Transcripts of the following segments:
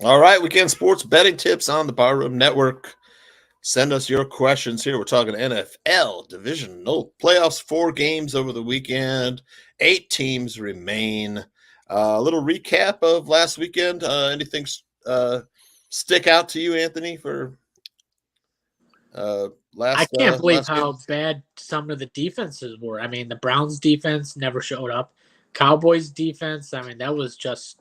All right, weekend sports betting tips on the Barroom Network. Send us your questions here. We're talking NFL Divisional playoffs, 4 games over the weekend. 8 teams remain. A little recap of last weekend. Anything stick out to you, Anthony, for I can't believe last how game? bad some of the defenses were. I mean, the Browns defense never showed up. Cowboys defense, I mean, that was just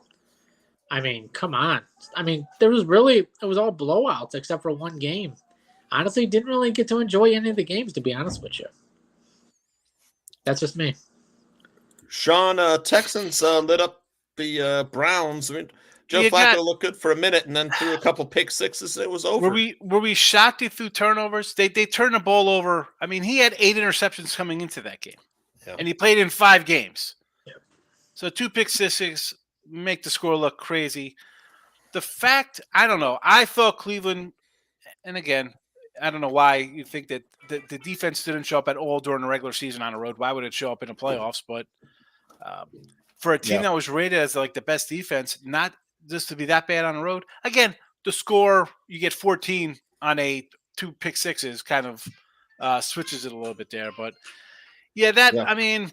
I mean, come on. I mean, it was all blowouts except for one game. Honestly, didn't really get to enjoy any of the games, to be honest with you. That's just me. Sean, Texans lit up the Browns. I mean, Joe Flacco looked good for a minute and then threw a couple pick sixes. It was over. Were we shocked he threw turnovers? They turned the ball over. I mean, he had 8 interceptions coming into that game, and he played in 5 games. Yeah. So 2 pick sixes make the score look crazy. The fact, I don't know. I thought Cleveland, and again, I don't know why you think that the defense didn't show up at all during the regular season on the road. Why would it show up in the playoffs? But for a team that was rated as like the best defense, not just to be that bad on the road. Again, the score, you get 14 on a 2 pick sixes kind of switches it a little bit there. But I mean,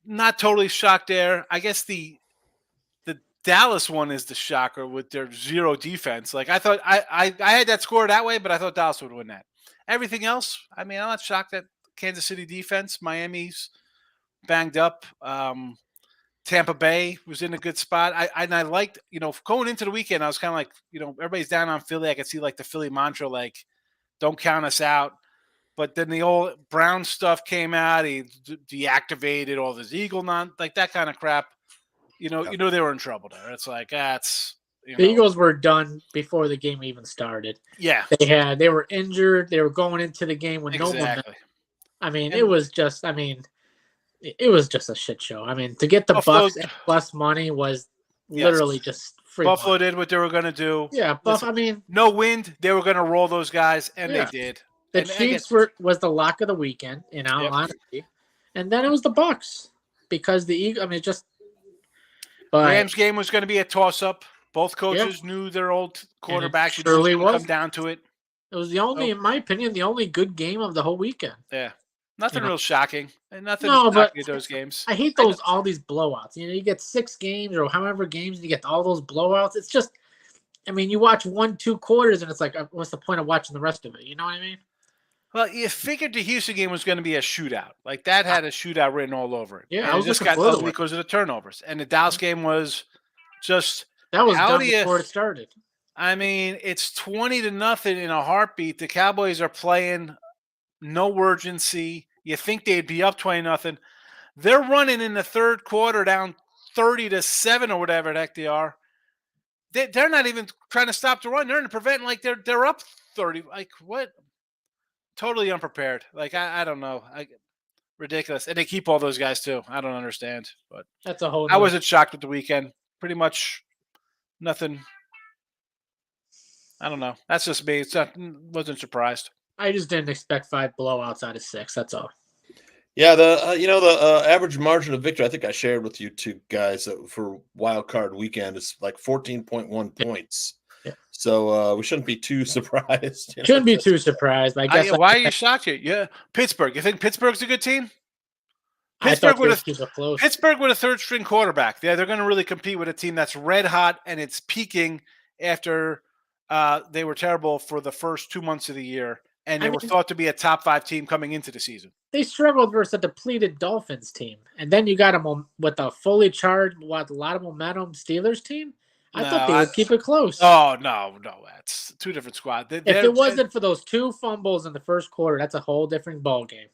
not totally shocked there. I guess the Dallas one is the shocker with their 0 defense. Like I thought I had that score that way, but I thought Dallas would win that. Everything else, I mean, I'm not shocked that Kansas City defense, Miami's banged up. Tampa Bay was in a good spot. I liked, going into the weekend, I was kind of like, everybody's down on Philly. I could see like the Philly mantra, like, don't count us out. But then the old Brown stuff came out. He deactivated all this Eagle like that kind of crap. You know they were in trouble there. It's like the Eagles were done before the game even started. Yeah, they were injured. They were going into the game with no momentum. I mean, it was just a shit show. I mean, to get the Bucs plus money was literally just free. Buffalo money. did what they were going to do. Yeah, I mean, no wind. They were going to roll those guys, and they did. The Chiefs was the lock of the weekend, in all honesty, and then it was the Bucs because the Eagles. I mean, Rams game was going to be a toss-up. Both coaches knew their old quarterbacks. Surely was come down to it. It was in my opinion, the only good game of the whole weekend. Yeah, nothing real shocking, and nothing. But those games. I hate all these blowouts. You get 6 games or however games, and you get all those blowouts. It's just, I mean, you watch 1-2 quarters, and it's like, what's the point of watching the rest of it? You know what I mean? Well, you figured the Houston game was going to be a shootout. Like, that had a shootout written all over it. Yeah, and it just got ugly because of the turnovers. And the Dallas game was just... That was done before it started. I mean, it's 20-0 in a heartbeat. The Cowboys are playing no urgency. You think they'd be up 20-0. They're running in the third quarter down 30-7 or whatever the heck they are. They're not even trying to stop the run. They're in prevent like they're up 30. Like, what? Totally unprepared. Like, I don't know. Ridiculous. And they keep all those guys too. I don't understand. But that's a whole. I wasn't shocked with the weekend. Pretty much nothing. I don't know. That's just me. Wasn't surprised. I just didn't expect 5 blowouts out of 6. That's all. Yeah, the average margin of victory, I think I shared with you two guys for wild card weekend is like 14.1 points. Yeah. So we shouldn't be too surprised. Shouldn't be too surprised. I guess. Why are you shocked here? Yeah, Pittsburgh. You think Pittsburgh's a good team? Pittsburgh with a third string quarterback. Yeah, they're going to really compete with a team that's red hot and it's peaking after they were terrible for the first 2 months of the year, and they were thought to be a top 5 team coming into the season. They struggled versus a depleted Dolphins team, and then you got them with a fully charged, with a lot of momentum Steelers team. I thought they would keep it close. Oh, no. That's 2 different squads. If it wasn't for those 2 fumbles in the first quarter, that's a whole different ball game.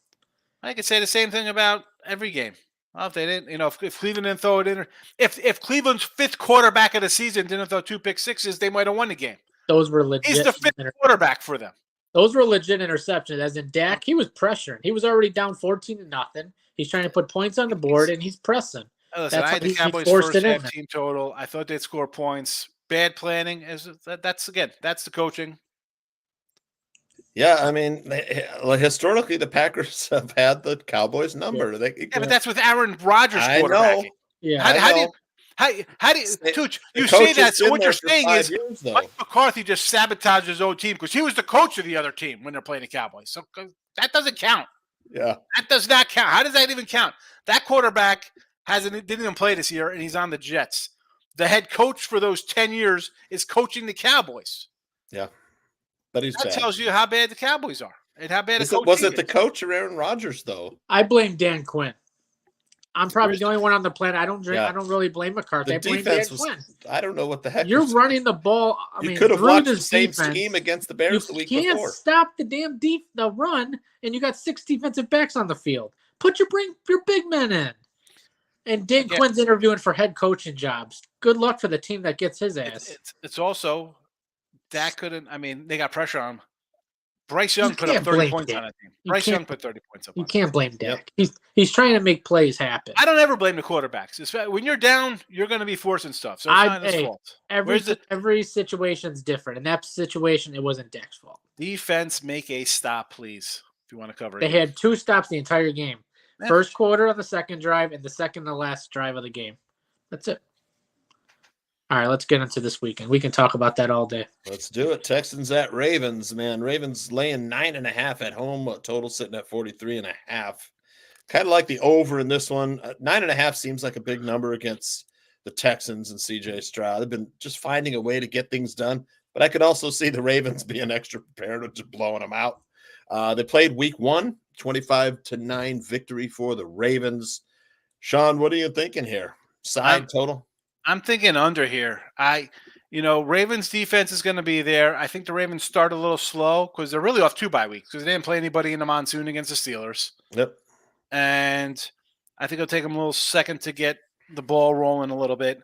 I could say the same thing about every game. Well, if they didn't, if Cleveland didn't throw it in, if Cleveland's 5th quarterback of the season didn't throw 2 pick sixes, they might have won the game. Those were legit. He's the 5th quarterback for them. Those were legit interceptions. As in Dak, he was pressuring. He was already down 14-0. He's trying to put points on the board, and he's pressing. Listen, I had the Cowboys first half team total. I thought they'd score points. Bad planning. That's the coaching. Yeah, I mean, historically, the Packers have had the Cowboys number. But that's with Aaron Rodgers quarterbacking. Yeah, How do you, Tooch, you The say coach that, has so been what there you're for saying 5 is years, though. Mike McCarthy just sabotaged his own team because he was the coach of the other team when they're playing the Cowboys. So that doesn't count. Yeah. That does not count. How does that even count? That quarterback didn't even play this year, and he's on the Jets. The head coach for those 10 years is coaching the Cowboys. Yeah. But he's That bad. tells you how bad the Cowboys are and how bad Was it the coach or Aaron Rodgers, though? I blame Dan Quinn. I'm probably the only one on the planet. I don't really blame McCarthy. The I blame defense Dan Quinn. I don't know what the heck. You're running the ball. You could have through watched the this same defense. scheme against the Bears the week You can't before. stop the damn the run, and you got 6 defensive backs on the field. Put your big men in. And Dan Quinn's interviewing for head coaching jobs. Good luck for the team that gets his ass. It's also Dak couldn't. I mean, they got pressure on him. Bryce Young put up 30 points on that team. Bryce Young put 30 points up. You can't blame Dak. He's trying to make plays happen. I don't ever blame the quarterbacks. When you're down, you're going to be forcing stuff. So it's not his fault. Every situation's different. In that situation, it wasn't Dak's fault. Defense, make a stop, please, if you want to cover it. They had 2 stops the entire game. Yeah. First quarter on the second drive and the second to last drive of the game. That's it. All right, let's get into this weekend. We can talk about that all day. Let's do it. Texans at Ravens, man. Ravens laying 9.5 at home. Total sitting at 43.5. Kind of like the over in this one. 9.5 seems like a big number against the Texans and CJ Stroud. They've been just finding a way to get things done. But I could also see the Ravens being extra prepared and just blowing them out. They played week 1, 25-9 victory for the Ravens. Sean, what are you thinking here? Total? I'm thinking under here. Ravens defense is going to be there. I think the Ravens start a little slow because they're really off 2 bye weeks because they didn't play anybody in the monsoon against the Steelers. Yep. And I think it'll take them a little second to get the ball rolling a little bit.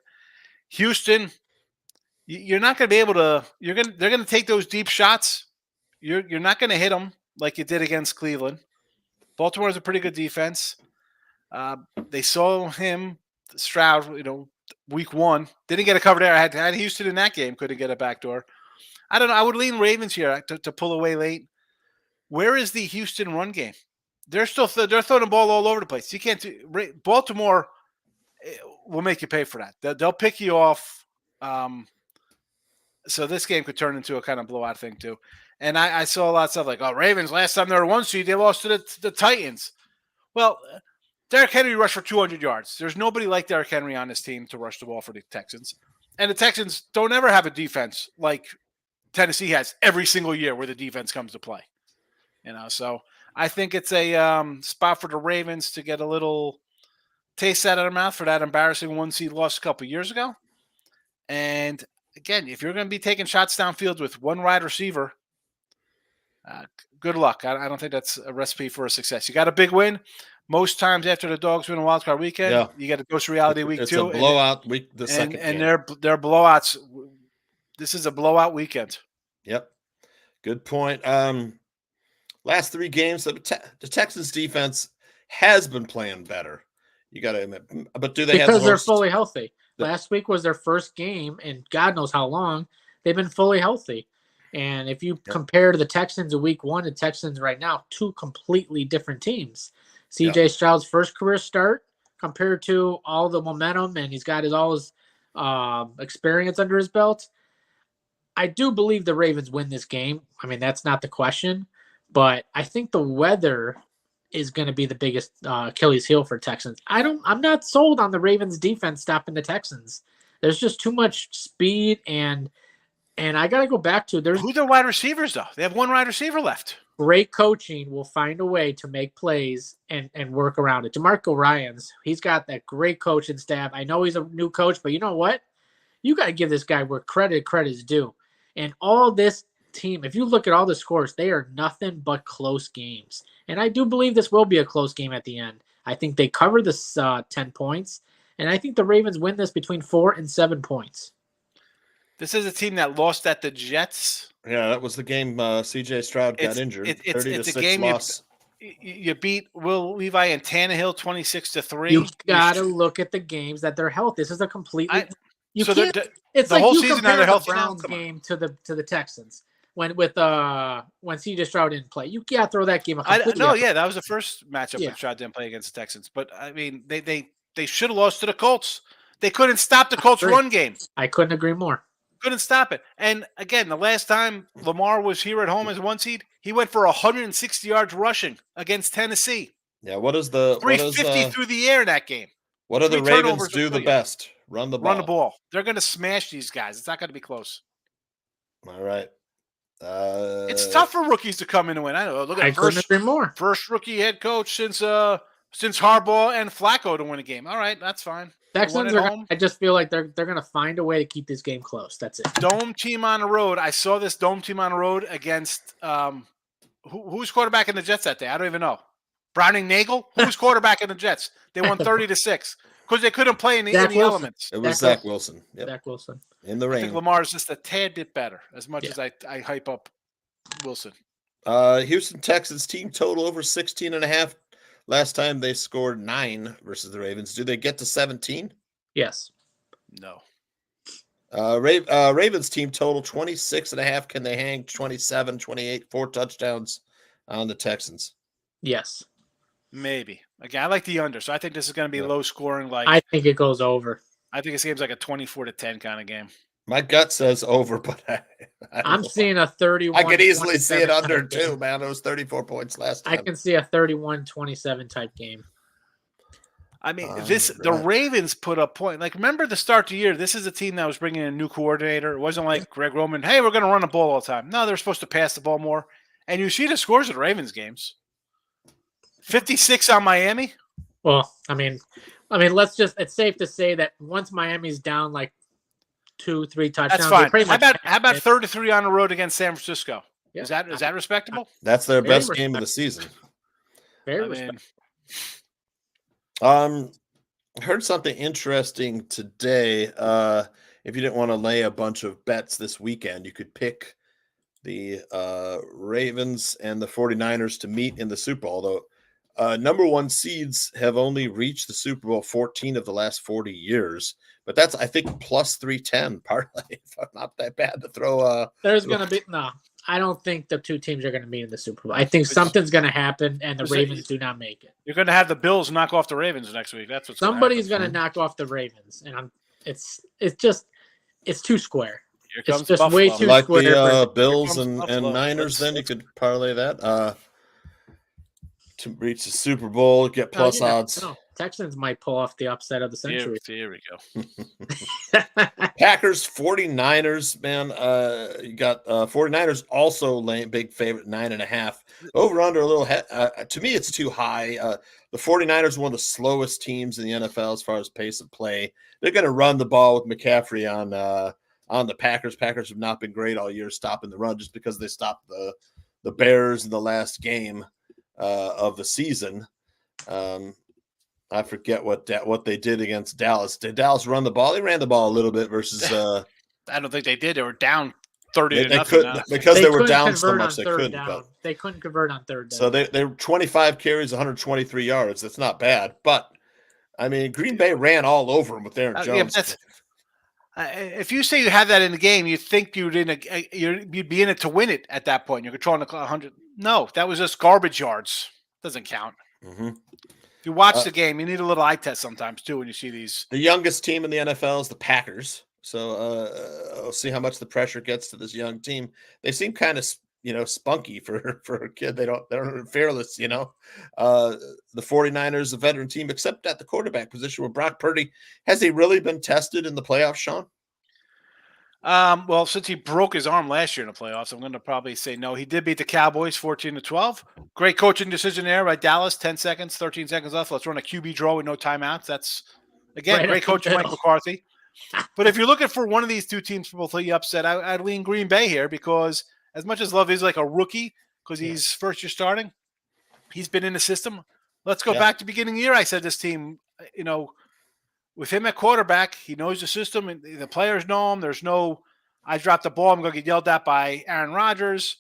Houston, you're not going to be able to. They're going to take those deep shots. You're not going to hit them like you did against Cleveland. Baltimore is a pretty good defense. They saw him, Stroud, week 1. Didn't get a cover there. I had Houston in that game. Couldn't get a backdoor. I don't know. I would lean Ravens here to pull away late. Where is the Houston run game? They're they're throwing the ball all over the place. You can't Baltimore will make you pay for that. They'll pick you off. So this game could turn into a kind of blowout thing too. And I saw a lot of stuff like, Ravens, last time they were 1 seed, they lost to the Titans. Well, Derrick Henry rushed for 200 yards. There's nobody like Derrick Henry on this team to rush the ball for the Texans. And the Texans don't ever have a defense like Tennessee has every single year where the defense comes to play. So I think it's a spot for the Ravens to get a little taste out of their mouth for that embarrassing 1 seed loss a couple years ago. And again, if you're going to be taking shots downfield with 1 wide receiver, good luck. I don't think that's a recipe for a success. You got a big win. Most times after the Dogs win a wild card weekend, you get a ghost reality week 2. It's a blowout week. The second game. And they're blowouts. This is a blowout weekend. Yep, good point. Last 3 games, the Texans defense has been playing better. You got to admit, but do they because they're fully healthy? Last week was their first game, and God knows how long they've been fully healthy. And if you compare to the Texans of week 1 and Texans right now, 2 completely different teams. CJ Stroud's first career start compared to all the momentum, and he's got all his experience under his belt. I do believe the Ravens win this game. I mean, that's not the question, but I think the weather is going to be the biggest Achilles heel for Texans. I'm not sold on the Ravens defense stopping the Texans. There's just too much speed, and I got to go back to who their wide receivers though. They have 1 wide receiver left. Great coaching will find a way to make plays and work around it. DeMarco Ryans, he's got that great coaching staff. I know he's a new coach, but you know what? You got to give this guy where credit is due. And all this team, if you look at all the scores, they are nothing but close games. And I do believe this will be a close game at the end. I think they cover this 10 points, and I think the Ravens win this between 4 and 7 points. This is a team that lost at the Jets. Yeah, that was the game CJ Stroud got injured. It's a game loss. You beat Will Levi and Tannehill 26-3. You got to look at the games that they're healthy. This is a completely it's the like whole you season compare they're the healthy Browns game to the Texans when CJ Stroud didn't play. You got to throw that game. That was the first matchup when Stroud didn't play against the Texans. But I mean, they should have lost to the Colts. They couldn't stop the Colts' Agree. run game. I couldn't agree more. Couldn't stop it. And again, the last time Lamar was here at home as 1 seed, he went for 160 yards rushing against Tennessee. Yeah, what is the 350 through the air in that game. What do the 3 Ravens turnovers do or the 3 best? Run the ball. Run the ball. They're going to smash these guys. It's not going to be close. All right. It's tough for rookies to come in and win. I know. Look at couldn't agree more. First rookie head coach since Harbaugh and Flacco to win a game. All right, that's fine. Texans are. I just feel like they're going to find a way to keep this game close. That's it. Dome team on the road. I saw this dome team on the road against who's quarterback in the Jets that day? I don't even know. Browning Nagel? Who's quarterback in the Jets? They won 30-6 because they couldn't play in the elements. It was Zach Wilson. Yep. Zach Wilson in the rain. I think Lamar's just a tad bit better. As much as I hype up Wilson. Houston Texans team total over 16.5. Last time they scored 9 versus the Ravens. Do they get to 17? Yes. No. Ravens team total 26.5. Can they hang 27, 28, 4 touchdowns on the Texans? Yes. Maybe. Again, I like the under, so I think this is going to be low scoring. I think it goes over. I think this game's like a 24-10 kind of game. My gut says over, but I'm seeing a 31. I could easily see it under too, man. It was 34 points last time. I can see a 31-27 type game. I mean, the Ravens put up point. Like, remember the start of the year, this is a team that was bringing in a new coordinator. It wasn't like Greg Roman, hey, we're going to run the ball all the time. No, they're supposed to pass the ball more. And you see the scores of the Ravens games. 56 on Miami. Well, I mean, it's safe to say that once Miami's down like 2-3 touchdowns. That's fine. How about 33 on the road against San Francisco? Yeah. Is that respectable? That's their best game of the season. Very respectable. I heard something interesting today. If you didn't want to lay a bunch of bets this weekend, you could pick the Ravens and the 49ers to meet in the Super Bowl. Although number 1 seeds have only reached the Super Bowl 14 of the last 40 years. But that's, I think, plus 310 parlay. Not that bad to throw. There's going to be I don't think the two teams are going to meet in the Super Bowl. I think something's going to happen, and the Ravens do not make it. You're going to have the Bills knock off the Ravens next week. That's what's somebody's going to knock off the Ravens, and it's too square. Here comes it's just Buffalo. way too like square. The Bills and Niners. Then you could parlay that to reach the Super Bowl, get plus odds. No. Texans might pull off the upset of the century. Here we go. Packers, 49ers, man. You got 49ers also laying big favorite, 9.5. Over under a little. To me, it's too high. The 49ers are one of the slowest teams in the NFL as far as pace of play. They're going to run the ball with McCaffrey on the Packers. Packers have not been great all year stopping the run just because they stopped the Bears in the last game of the season. I forget what they did against Dallas. Did Dallas run the ball? They ran the ball a little bit versus. I don't think they did. They were down 30 to nothing because they were down so much. They couldn't. They couldn't convert on third down. So they were 25 carries, 123 yards. That's not bad. But I mean, Green Bay ran all over them with Aaron Jones. If you say you have that in the game, you think you'd be in it to win it at that point. You're controlling the clock 100. No, that was just garbage yards. Doesn't count. Mm-hmm. If you watch the game, you need a little eye test sometimes too when you see these. The youngest team in the NFL is the Packers. So we'll see how much the pressure gets to this young team. They seem kind of spunky for a kid. They're fearless. The 49ers, a veteran team, except at the quarterback position with Brock Purdy. Has he really been tested in the playoffs, Sean? Well, since he broke his arm last year in the playoffs, I'm going to probably say no. He did beat the Cowboys 14-12. Great coaching decision there, right? Dallas, 10 seconds, 13 seconds left. Let's run a QB draw with no timeouts. That's, again, great coaching, Mike McCarthy. But if you're looking for one of these two teams to both you upset, I'd lean Green Bay here because as much as Love is like a rookie because he's first year starting, he's been in the system. Let's go back to beginning of the year. I said this team, with him at quarterback, he knows the system, and the players know him. There's no, I dropped the ball, I'm going to get yelled at by Aaron Rodgers.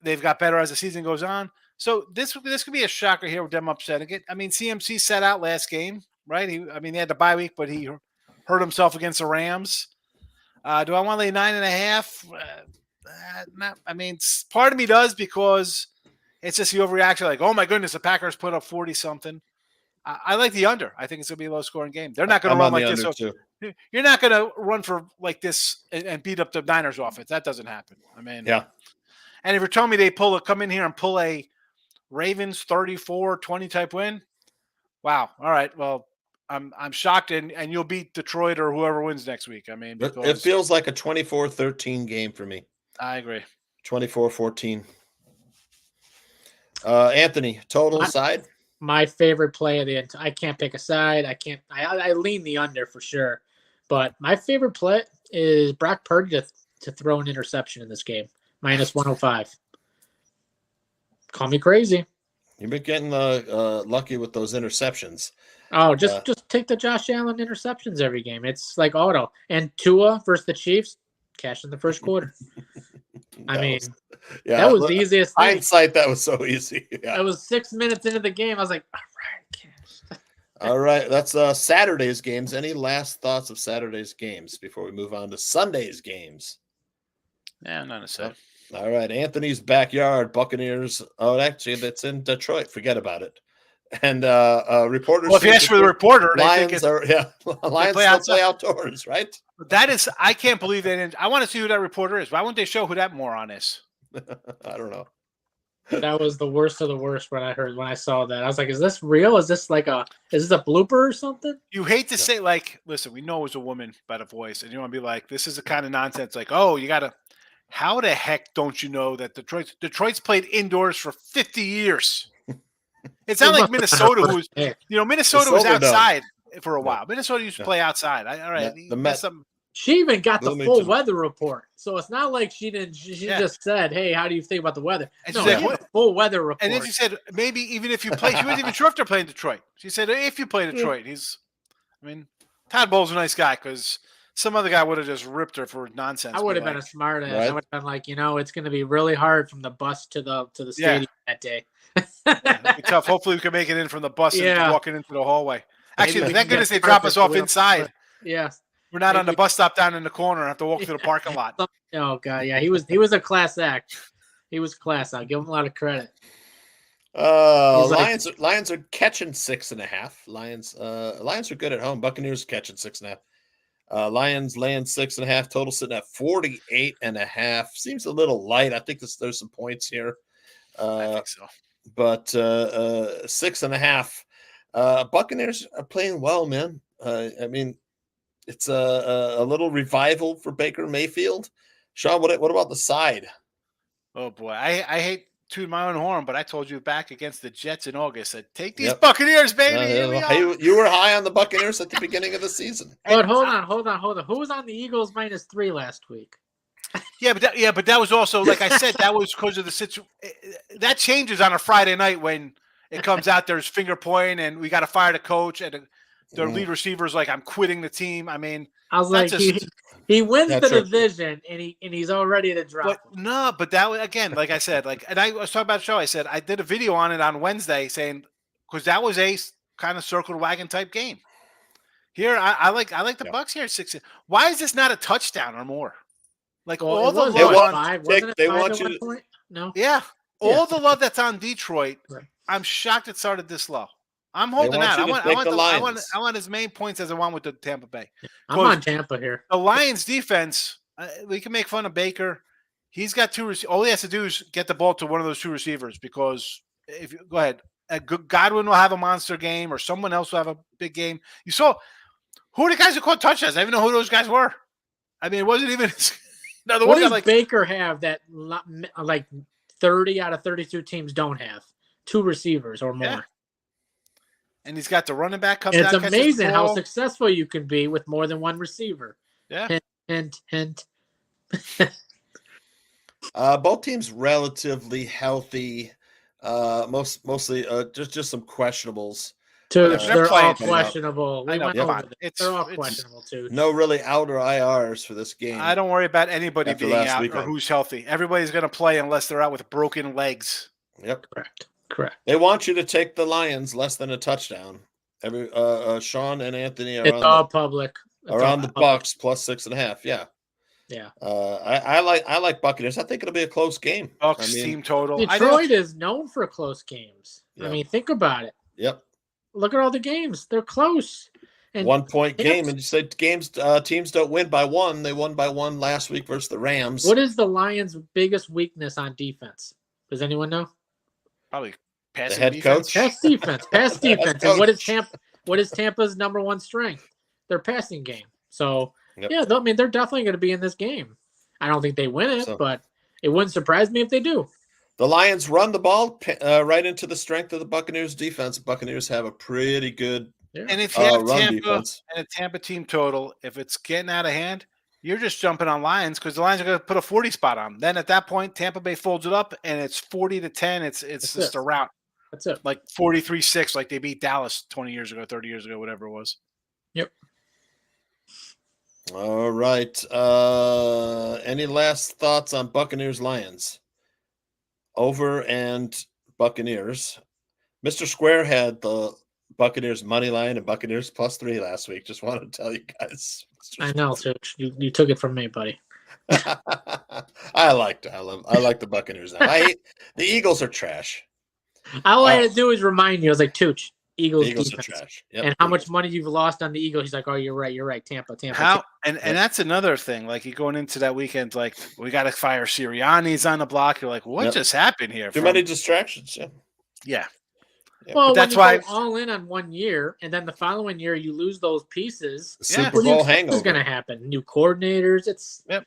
They've got better as the season goes on. So this could be a shocker here with them upsetting it. I mean, CMC sat out last game, right? They had the bye week, but he hurt himself against the Rams. Do I want to lay 9.5? Part of me does because it's just the overreaction. Like, oh my goodness, the Packers put up 40-something. I like the under. I think it's going to be a low-scoring game. They're not going to I'm run on like the this. under, So too. you're not going to run for like this and beat up the Niners offense. That doesn't happen. I mean, Yeah. And if you're telling me they come in here and pull a Ravens 34-20 type win, wow. All right. Well, I'm shocked, and you'll beat Detroit or whoever wins next week. I mean, It because feels like a 24-13 game for me. I agree. 24-14. Anthony, total side? My favorite play of the I can't pick a side. I lean the under for sure. But my favorite play is Brock Purdy to throw an interception in this game. Minus 105. Call me crazy. You've been getting lucky with those interceptions. Oh, just take the Josh Allen interceptions every game. It's like auto. And Tua versus the Chiefs, cash in the first quarter. That was the easiest thing. Hindsight, that was so easy. Yeah. It was 6 minutes into the game. I was like, all right, cash. All right, that's Saturday's games. Any last thoughts of Saturday's games before we move on to Sunday's games? Yeah, none to say. All right, Anthony's backyard, Buccaneers. Oh, actually, that's in Detroit. Forget about it. And reporters. Well, if you ask for the reporter, Lions they think Lions still play outdoors, right? That is, I can't believe they didn't. I want to see who that reporter is. Why wouldn't they show who that moron is? I don't know. That was the worst of the worst when I saw that. I was like, is this real? Is this a blooper or something? You hate to say, like, listen, we know it was a woman by the voice, and you want to be like, this is the kind of nonsense. Like, oh, you got to. How the heck don't you know that Detroit's played indoors for 50 years? It's not like Minnesota, who's Minnesota was outside for a while. Minnesota used to play outside. All right, she even got the full weather report, so it's not like she didn't. She just said, "Hey, how do you think about the weather?" And no, she said, the full weather report. And then she said, maybe even if you play, she wasn't even sure if they're playing Detroit. She said, if you play Detroit, Todd Bowles a nice guy because. Some other guy would have just ripped her for nonsense. I would have been a smart ass. Right? I would have been like, it's going to be really hard from the bus to the stadium that day. It'd be tough. Hopefully, we can make it in from the bus and walking into the hallway. Actually, thank goodness they drop us off inside. Yeah, we're not on the bus stop down in the corner. I have to walk through the parking lot. Oh god, yeah, he was a class act. He was class. I'll give him a lot of credit. Lions are catching 6.5. Lions are good at home. Buccaneers catching 6.5. Lions laying 6.5, total sitting at 48.5. Seems a little light. I think there's some points here. I think so. But 6.5. Buccaneers are playing well, man. It's a little revival for Baker Mayfield. Sean, what about the side? Oh boy, I hate to my own horn, but I told you back against the Jets in August, I take these Buccaneers, baby. You were high on the Buccaneers at the beginning of the season. But hold on. Who was on the Eagles -3 last week? Yeah, but that was also, like I said, that was because of the situation. That changes on a Friday night when it comes out. There's finger pointing, and we got to fire the coach, and the lead receiver's like, "I'm quitting the team." I was like, he wins the division, and he's all ready to drop. But that was, again, like I said, and I was talking about the show. I said I did a video on it on Wednesday, saying because that was a kind of circle the wagon type game. Here, I like the Bucs here at 6. Why is this not a touchdown or more? Like all the love they want you to. No. Yeah, all the love that's on Detroit. Right. I'm shocked it started this low. I'm holding out. I want as many points as I want with the Tampa Bay. I'm on Tampa here. The Lions defense, we can make fun of Baker. He's got all he has to do is get the ball to one of those two receivers because if you go ahead, Godwin will have a monster game or someone else will have a big game. You saw who are the guys who caught touchdowns? I don't even know who those guys were. It wasn't even. What does Baker have that like 30 out of 32 teams don't have? 2 receivers or more. Yeah. And he's got the running back comes It's amazing how successful you can be with more than one receiver. Yeah. Hint. Both teams relatively healthy. Mostly just some questionables. They're all questionable. They're all questionable too. No really out or IRs for this game. I don't worry about anybody being out or who's healthy. Everybody's going to play unless they're out with broken legs. Yep. Correct. They want you to take the Lions less than a touchdown. Sean and Anthony are public. Around the Bucks plus 6.5. Yeah. Yeah. I like Buccaneers. I think it'll be a close game. Bucks team total. Detroit is known for close games. Yeah. Think about it. Yep. look at all the games. They're close. And 1 point game, and you said teams don't win by one. They won by one last week versus the Rams. What is the Lions' biggest weakness on defense? Does anyone know? Probably The passing head defense. coach. Pass defense. Pass defense. And coach. what is Tampa's number one strength? Their passing game. So Yep. yeah, I mean they're definitely going to be in this game. I don't think they win it, but it wouldn't surprise me if they do. The Lions run the ball right into the strength of the Buccaneers defense. Buccaneers have a pretty good And if you have run Tampa defense. and a Tampa team total, if it's getting out of hand, you're just jumping on Lions because the Lions are going to put a 40 spot on them. Then at that point, Tampa Bay folds it up and it's 40-10. It's just a rout. That's it. Like 43-6, like they beat Dallas 20 years ago, 30 years ago, whatever it was. Yep. All right. Any last thoughts on Buccaneers Lions? Over and Buccaneers. Mr. Square had the Buccaneers money line and Buccaneers +3 last week. Just wanted to tell you guys. I know, Tooch. You took it from me, buddy. I like the Buccaneers. Now. I hate the Eagles are trash. All I had to do is remind you. I was like, Tooch, Eagles are defense. trash. Yep. And how much money you've lost on the Eagles. He's like, oh, you're right. Tampa. How and that's another thing. Like you going into that weekend, like we got to fire Sirianni's on the block. You're like, what just happened here? Too many distractions. Yeah. Well, that's when you why go all in on 1 year, and then the following year you lose those pieces. Super Bowl hangover is going to happen. New coordinators. It's And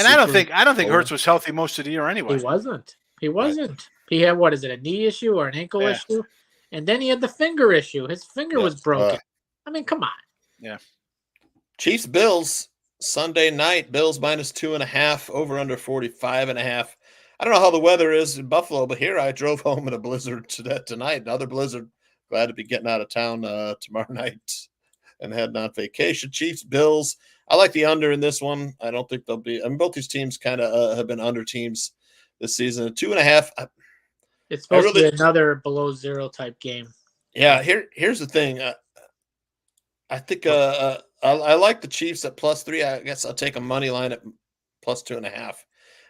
I don't think Hurts was healthy most of the year anyway. He wasn't. Right. He had a knee issue or an ankle issue, and then he had the finger issue. His finger was broken. I mean, come on. Yeah. Chiefs Bills Sunday night. Bills -2.5. Over under 45.5. I don't know how the weather is in Buffalo, but here I drove home in a blizzard tonight. Another blizzard. Glad to be getting out of town tomorrow night and heading on vacation. Chiefs, Bills. I like the under in this one. I don't think they'll be. I mean, both these teams kind of have been under teams this season. 2.5. It's supposed to be another below zero type game. Yeah. Here's the thing. I think I like the Chiefs at +3. I guess I'll take a money line at +2.5.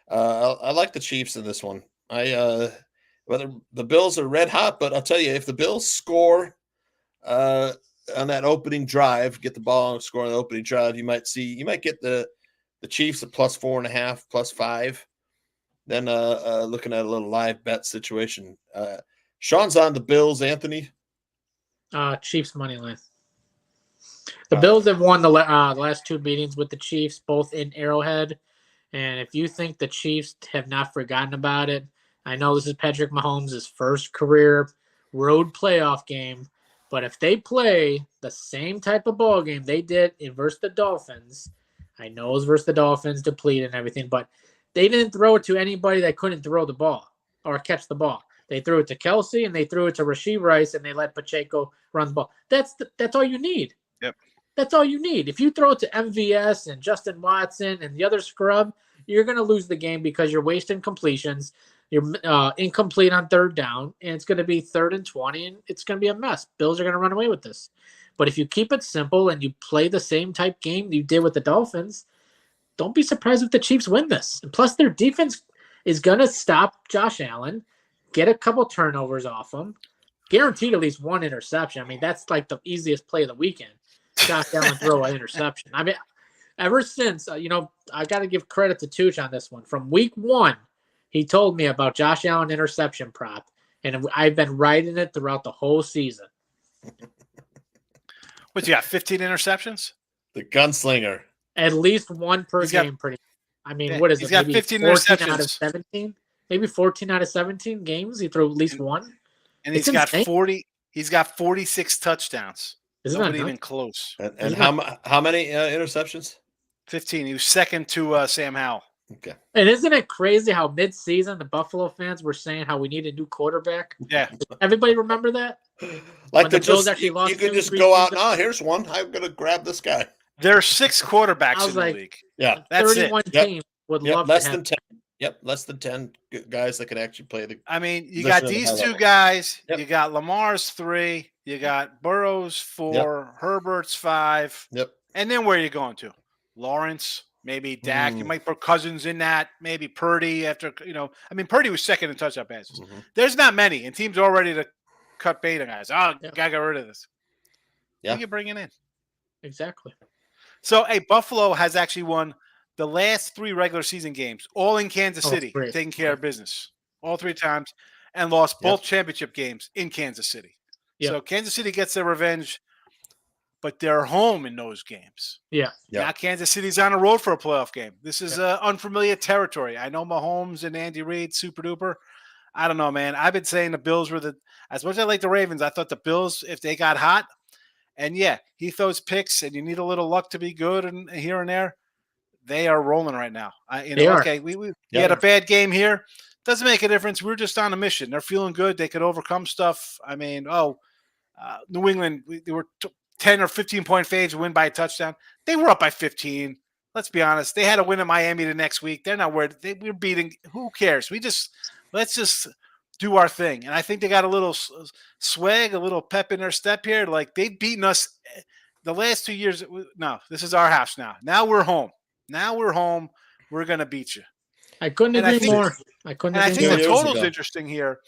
I like the Chiefs in this one. Whether the Bills are red hot, but I'll tell you, if the Bills score on that opening drive, get the ball and score on the opening drive, you might get the Chiefs at +4.5, +5. Then looking at a little live bet situation. Sean's on the Bills. Anthony, Chiefs money line. The Bills have won the last two meetings with the Chiefs, both in Arrowhead. And if you think the Chiefs have not forgotten about it, I know this is Patrick Mahomes' first career road playoff game, but if they play the same type of ball game they did versus the Dolphins, I know it was versus the Dolphins, depleted and everything, but they didn't throw it to anybody that couldn't throw the ball or catch the ball. They threw it to Kelsey and they threw it to Rashee Rice and they let Pacheco run the ball. That's all you need. Yep. That's all you need. If you throw it to MVS and Justin Watson and the other scrub, you're going to lose the game because you're wasting completions. You're incomplete on third down, and it's going to be 3rd and 20, and it's going to be a mess. Bills are going to run away with this. But if you keep it simple and you play the same type game you did with the Dolphins, don't be surprised if the Chiefs win this. And plus, their defense is going to stop Josh Allen, get a couple turnovers off him, guaranteed at least one interception. I mean, that's like the easiest play of the weekend. Josh Allen throw an interception. I mean, ever since, I got to give credit to Tooch on this one. From week 1, he told me about Josh Allen interception prop, and I've been riding it throughout the whole season. What's he got, 15 interceptions? The gunslinger. At least one per game, pretty much. I mean, what is it? He's got Maybe 15 14 interceptions. out of 17? Maybe 14 out of 17 games, he threw at least one. And he's got 46 touchdowns. Nobody even close. And how many interceptions? 15. He was second to Sam Howell. Okay. And isn't it crazy how mid-season the Buffalo fans were saying how we need a new quarterback? Yeah. Everybody remember that? Like the Bills actually lost. You could just go out and here's one. I'm going to grab this guy. There are 6 quarterbacks in the league. Yeah, that's 31 teams would love less to than 10. Yep, less than 10 guys that could actually play the. I mean, you got these 2 guys. Yep. You got Lamar's 3. You got Burrow's 4. Herbert's 5. Yep. And then where are you going to? Lawrence, maybe Dak. You might put Cousins in that. Maybe Purdy after, I mean, Purdy was second in touchdown passes. There's not many, and teams are all ready to cut bait on guys. Oh, Yeah. gotta get rid of this. Yeah. Who are you bringing in? Exactly. So, Buffalo has actually won the last 3 regular season games, all in Kansas City, great. taking care of business all 3 times, and lost both championship games in Kansas City. Yep. So Kansas City gets their revenge, but they're home in those games. Yeah. Now Kansas City's on the road for a playoff game. This is unfamiliar territory. I know Mahomes and Andy Reid, super duper. I don't know, man. I've been saying the Bills were as much as I like the Ravens, I thought the Bills, if they got hot, and he throws picks, and you need a little luck to be good and here and there. They are rolling right now. We had a bad game here. Doesn't make a difference. We're just on a mission. They're feeling good. They could overcome stuff. I mean, New England, they were 10 or 15-point faves, win by a touchdown. They were up by 15. Let's be honest. They had a win at Miami the next week. They're not worried. We're beating. Who cares? Let's just do our thing. And I think they got a little swag, a little pep in their step here. Like, they've beaten us the last 2 years. No, this is our house now. Now we're home. We're going to beat you. I couldn't agree more. I think the total's interesting here.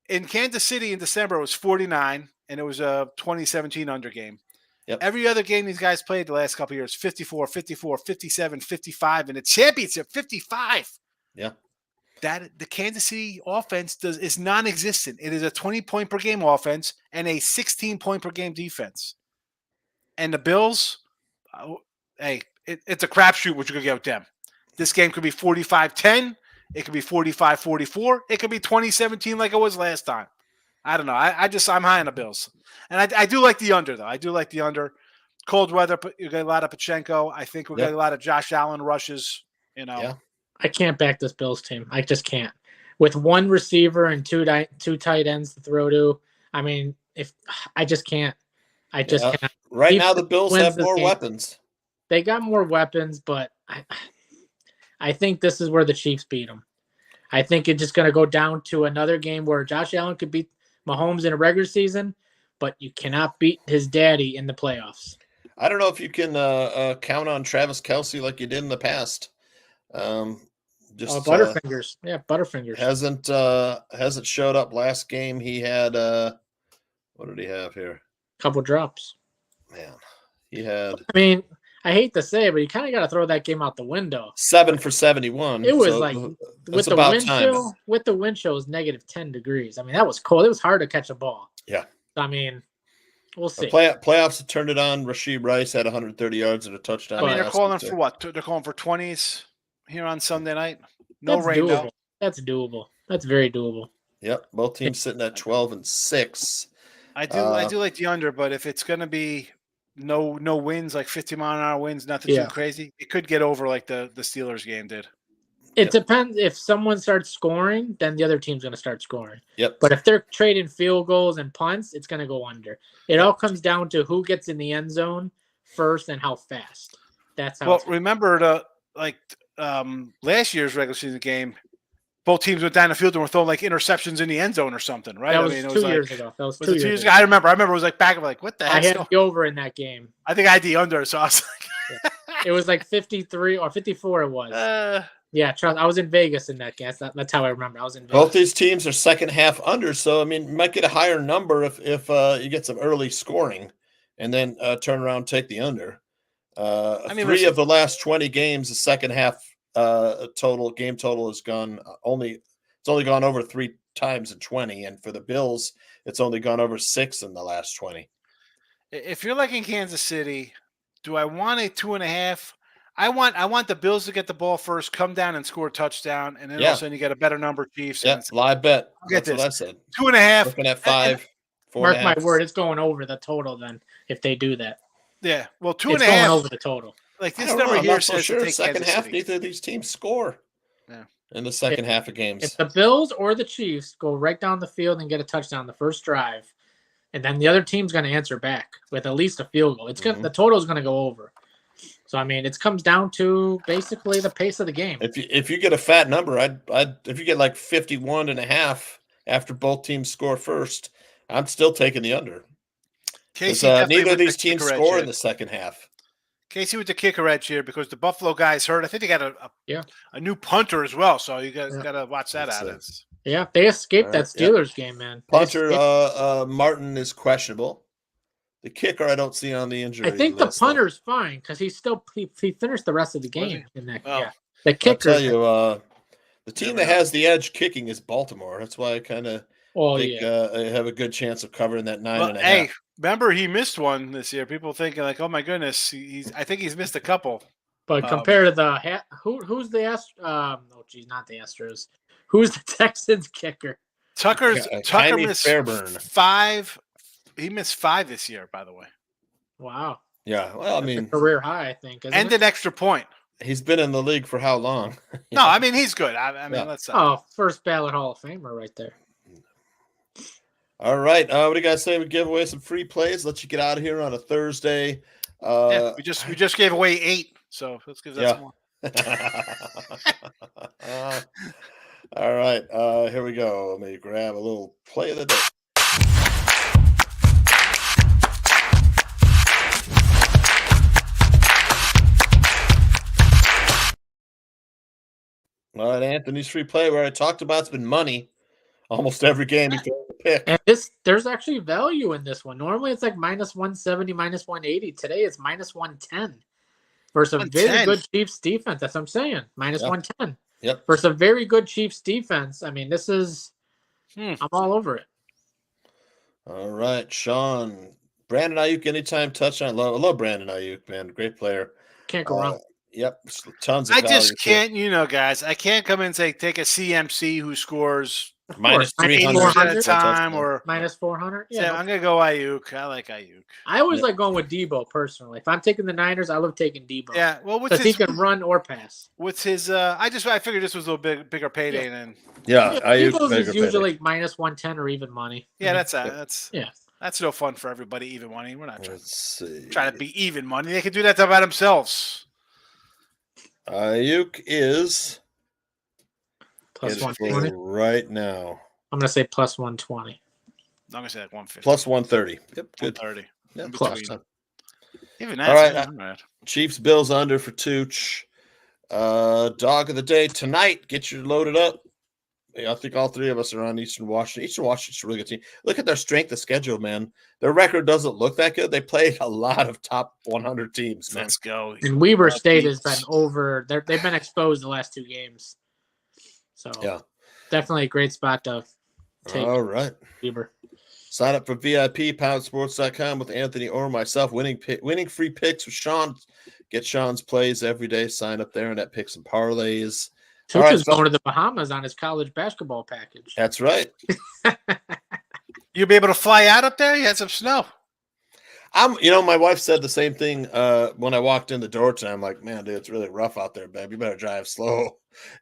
In Kansas City in December, it was 49, and it was a 2017 under game. Yep. Every other game these guys played the last couple of years, 54, 54, 57, 55, and the championship, 55. Yeah. That the Kansas City offense is non-existent. It is a 20-point per game offense and a 16-point per game defense. And the Bills, it's a crapshoot what you're going to get with them. This game could be 45-10. It could be 45-44. It could be 2017 like it was last time. I don't know. I'm high on the Bills. And I do like the under, though. I do like the under. Cold weather, you get a lot of Pachenko. I think we'll get a lot of Josh Allen rushes. Yeah. I can't back this Bills team. I just can't. With one receiver and two tight ends to throw to, I mean, I just can't. I just can't. Right now, the Bills have more weapons. They got more weapons, but I think this is where the Chiefs beat them. I think it's just going to go down to another game where Josh Allen could beat Mahomes in a regular season, but you cannot beat his daddy in the playoffs. I don't know if you can count on Travis Kelce like you did in the past. Butterfingers. Butterfingers. Hasn't showed up. Last game he had what did he have here? Couple drops. Man, he had. I mean, I hate to say it, but you kind of got to throw that game out the window. 7 for 71. It was with the wind chill, it was negative 10 degrees. I mean, that was cold. It was hard to catch a ball. Yeah. I mean, we'll see. Playoffs have turned it on. Rashid Rice had 130 yards and a touchdown. I mean, they're calling for what? They're calling for 20s here on Sunday night. No rain. Doable. That's doable. That's very doable. Yep. Both teams sitting at 12-6. I do like the under, but if it's going to be no wins, like 50-mile-an-hour winds, nothing too crazy, it could get over like the Steelers game did. It depends. If someone starts scoring, then the other team's going to start scoring. Yep. But if they're trading field goals and punts, it's going to go under. It all comes down to who gets in the end zone first and how fast. That's how. Well, remember last year's regular season game, both teams went down the field and were throwing like interceptions in the end zone or something, right? That was 2 years ago. That was 2 years ago. I remember it was like back of like, what the heck? I had the over in that game. I think I had the under, so I was like, it was like 53 or 54. It was. Yeah, trust. I was in Vegas in that game. That's how I remember. I was in Vegas. Both these teams are second half under, so I mean, you might get a higher number if you get some early scoring, and then turn around and take the under. Three of the last 20 games, the second half game total has gone it's only gone over 3 times in 20, and for the Bills, it's only gone over 6 in the last 20. If you're like in Kansas City, do I want a 2.5? I want the Bills to get the ball first, come down and score a touchdown, and then all of a sudden you get a better number, Chiefs. Yeah, live bet. That's what I said. 2.5. Looking at 5. Mark my word, it's going over the total then if they do that. Yeah, well, 2.5. It's going over the total. Like this number here says sure. to take second Kansas half, City. neither of these teams score. Yeah. In the second half of games. If the Bills or the Chiefs go right down the field and get a touchdown the first drive, and then the other team's going to answer back with at least a field goal, the total is going to go over. So I mean, it comes down to basically the pace of the game. If you get a fat number, if you get like 51.5 after both teams score first, I'm still taking the under. Neither of these teams score in the second half. Casey with the kicker edge here because the Buffalo guy's hurt. I think they got a new punter as well, so you guys got to watch that out. Yeah, they escaped that All right, Steelers game, man. Punter Martin is questionable. The kicker I don't see on the injury I think list, the punter's fine because he finished the rest of the Was game in that. Oh. Yeah, the I'll kicker. tell you, the team that has the edge kicking is Baltimore. That's why I kind of think I have a good chance of covering that 9.5. Hey, remember he missed one this year. People thinking like, "Oh my goodness, I think he's missed a couple." But compared to the who's the not the Astros. Who's the Texans kicker? Tucker missed Fairburn. 5. He missed 5 this year, by the way. Wow. Yeah, well, I mean, a career high, I think. And an extra point. He's been in the league for how long? No, I mean he's good. I mean, let's. First ballot Hall of Famer right there. All right, what do you guys say? We give away some free plays. Let you get out of here on a Thursday. We just gave away 8, so let's give that some more. All right, here we go. Let me grab a little play of the day. All right, Anthony's free play where I talked about it's been money almost every game he throws a pick. And there's actually value in this one. Normally it's like minus 170, minus 180. Today it's minus 110 versus a very good Chiefs defense. That's what I'm saying. Minus 110. Yep. Versus a very good Chiefs defense. I mean, this is I'm all over it. All right, Sean. Brandon Ayuk, anytime touchdown. I love Brandon Ayuk, man. Great player. Can't go wrong. Yep, tons of I value just can't, guys. I can't come in and say take a CMC who scores minus 300 at a time or minus 400. Yeah, I'm gonna go Ayuk. I like Ayuk. I always like going with Debo personally. If I'm taking the Niners, I love taking Debo. Yeah, well, because he can run or pass. What's his? I figured this was a little bigger payday than. Yeah, Debo's is usually like minus 110 or even money. Yeah, that's no fun for everybody. Even money. We're not trying to be even money. They can do that by themselves. Ayuk is plus 120 right now. I'm gonna say plus 120. I'm gonna say like 150. Plus 130. Yep, good. 130. Yep, plus. Even that. All right. Chiefs Bills under for Tooch. Dog of the day tonight. Get you loaded up. I think all three of us are on Eastern Washington. Eastern Washington's a really good team. Look at their strength of schedule, man. Their record doesn't look that good. They played a lot of top 100 teams, man. Let's go. And Weber State has been over. They've been exposed the last 2 games. So definitely a great spot to take. All right. Weber. Sign up for VIP, poundsports.com with Anthony or myself. Winning free picks with Sean. Get Sean's plays every day. Sign up there and that picks and parlays. Tooch is going to the Bahamas on his college basketball package. That's right. You'll be able to fly out up there? You had some snow. My wife said the same thing when I walked in the door today. I'm like, man, dude, it's really rough out there, babe. You better drive slow,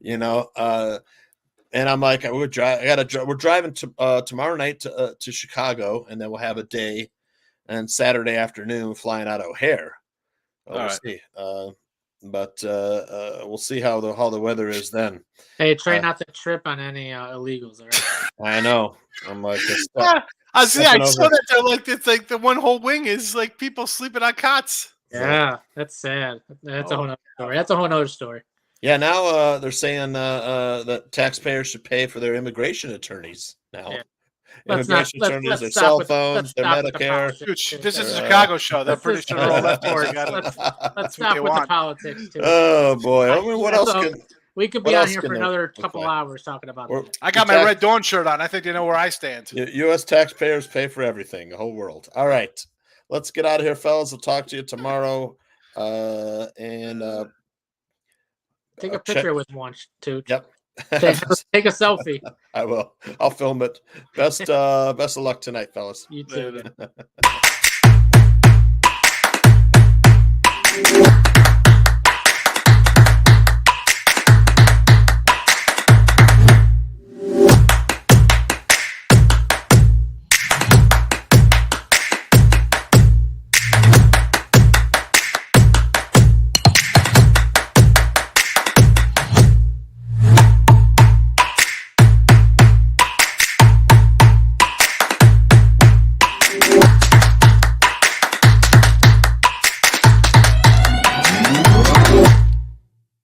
And I'm like, we're driving tomorrow night to Chicago, and then we'll have a day and Saturday afternoon flying out of O'Hare. We'll see. But we'll see how the weather is then. Hey, try not to trip on any illegals, all right? I know. I'm like, I saw that. It's like the one whole wing is like people sleeping on cots. Yeah, that's sad. That's a whole other story. That's a whole other story. Yeah, now they're saying that taxpayers should pay for their immigration attorneys now. Yeah. Immigration attorneys, their cell phones, their Medicare. This is a Chicago show. They're pretty sure they're all left. Let's stop with the politics, too. Oh, boy. I mean, what else can... We could be on here for another couple hours talking about that. I got my Red Dawn shirt on. I think they know where I stand. U.S. taxpayers pay for everything, the whole world. All right. Let's get out of here, fellas. I'll talk to you tomorrow. Take a picture with one, too. Yep. Take a selfie. I will. I'll film it. Best of luck tonight, fellas. You too.